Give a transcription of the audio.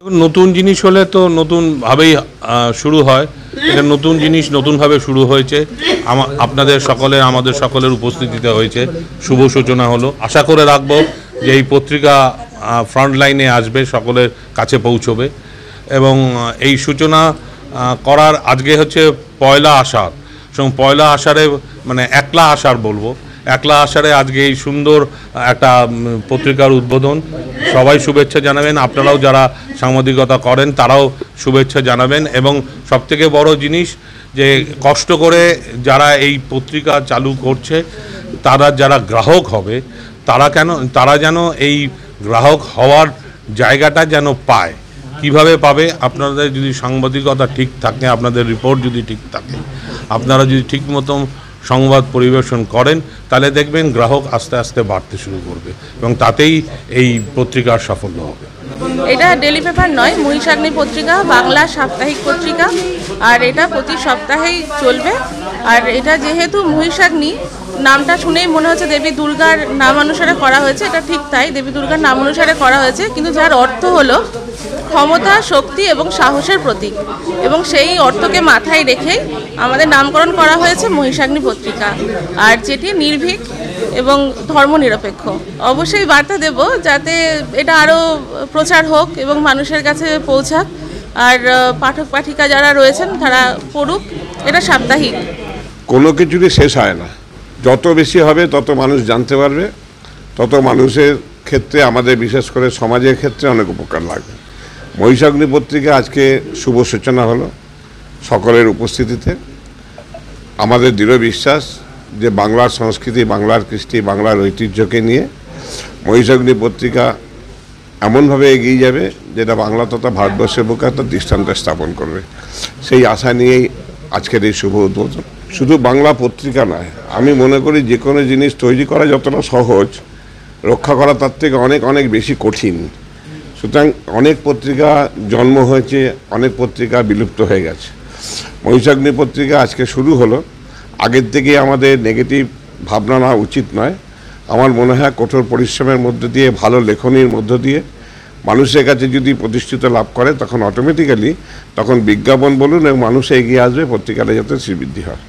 নতুন জিনিস হলে তো নতুনভাবেই শুরু হয়। এটা নতুন জিনিস নতুনভাবে শুরু হয়েছে। আপনাদের সকলের আমাদের সকলের উপস্থিতিতে হয়েছে, শুভ সূচনা হলো। আশা করে রাখবো যে এই পত্রিকা ফ্রন্ট লাইনে আসবে, সকলের কাছে পৌঁছবে এবং এই সূচনা করার আজকে হচ্ছে পয়লা আষাঢ়। এবং পয়লা আষাঢ়ে মানে একলা আষাঢ় বলবো, একলা আষাঢ়ে আজকে এই সুন্দর একটা পত্রিকার উদ্বোধন। সবাই শুভেচ্ছা জানাবেন, আপনারাও যারা সাংবাদিকতা করেন তারাও শুভেচ্ছা জানাবেন। এবং সবথেকে বড় জিনিস যে কষ্ট করে যারা এই পত্রিকা চালু করছে, তারা যারা গ্রাহক হবে তারা যেন এই গ্রাহক হওয়ার জায়গাটা যেন পায়। কিভাবে পাবে? আপনাদের যদি সাংবাদিকতা ঠিক থাকে, আপনাদের রিপোর্ট যদি ঠিক থাকে, আপনারা যদি ঠিক মতো সংবাদ পরিবেশন করেন, তাহলে দেখবেন গ্রাহক আস্তে আস্তে বাড়তে শুরু করবে এবং তাতেই এই পত্রিকার সাফল্য হবে। এটা ডেলি পেপার নয়, মহিষাগ্নি পত্রিকা, বাংলা সাপ্তাহিক পত্রিকা। আর এটা প্রতি সপ্তাহেই চলবে। আর এটা যেহেতু মহিষাগ্নি নামটা শুনেই মনে হচ্ছে দেবী দুর্গার নাম অনুসারে করা হয়েছে, এটা ঠিক তাই, দেবী দুর্গার নাম অনুসারে করা হয়েছে, কিন্তু যার অর্থ হলো ক্ষমতা, শক্তি এবং সাহসের প্রতীক। এবং সেই অর্থকে মাথায় রেখেই আমাদের নামকরণ করা হয়েছে মহিষাগ্নি পত্রিকা, আর যেটি নির্ভীক এবং ধর্মনিরপেক্ষ। অবশ্যই বার্তা দেব যাতে এটা আরও প্রচার হোক এবং মানুষের কাছে পৌঁছাক। আর পাঠক পাঠিকা যারা রয়েছেন তারা পড়ুক। এটা সাপ্তাহিক, কোনো কিছুরই শেষ হয় না। যত বেশি হবে তত মানুষ জানতে পারবে, তত মানুষের ক্ষেত্রে, আমাদের বিশেষ করে সমাজের ক্ষেত্রে অনেক উপকার লাগবে। মহিষাগ্নি পত্রিকা আজকে শুভ সূচনা হলো সকলের উপস্থিতিতে। আমাদের দৃঢ় বিশ্বাস যে বাংলার সংস্কৃতি, বাংলার কৃষ্টি, বাংলার ঐতিহ্যকে নিয়ে মহিষাগ্নি পত্রিকা এমনভাবে এগিয়ে যাবে যেটা বাংলা তথা ভারতবর্ষের বুকে একটা দৃষ্টান্ত স্থাপন করবে। সেই আশা নিয়েই আজকের এই শুভ উদ্বোধন। শুধু বাংলা পত্রিকা নয়, আমি মনে করি যে কোনো জিনিস তৈরি করা যতটা সহজ, রক্ষা করা তার থেকে অনেক অনেক বেশি কঠিন। সুতরাং অনেক পত্রিকা জন্ম হয়েছে, অনেক পত্রিকা বিলুপ্ত হয়ে গেছে। মহিষাগ্নি পত্রিকা আজকে শুরু হলো। আগের থেকে আমাদের নেগেটিভ ভাবনা নেওয়া উচিত নয়। আমার মনে হয় কঠোর পরিশ্রমের মধ্য দিয়ে, ভালো লেখনীর মধ্য দিয়ে মানুষের কাছে যদি প্রতিষ্ঠিত লাভ করে, তখন অটোমেটিক্যালি তখন বিজ্ঞাপন বলুন এবং মানুষ এগিয়ে আসবে, পত্রিকাটা যাতে শ্রীবৃদ্ধি হয়।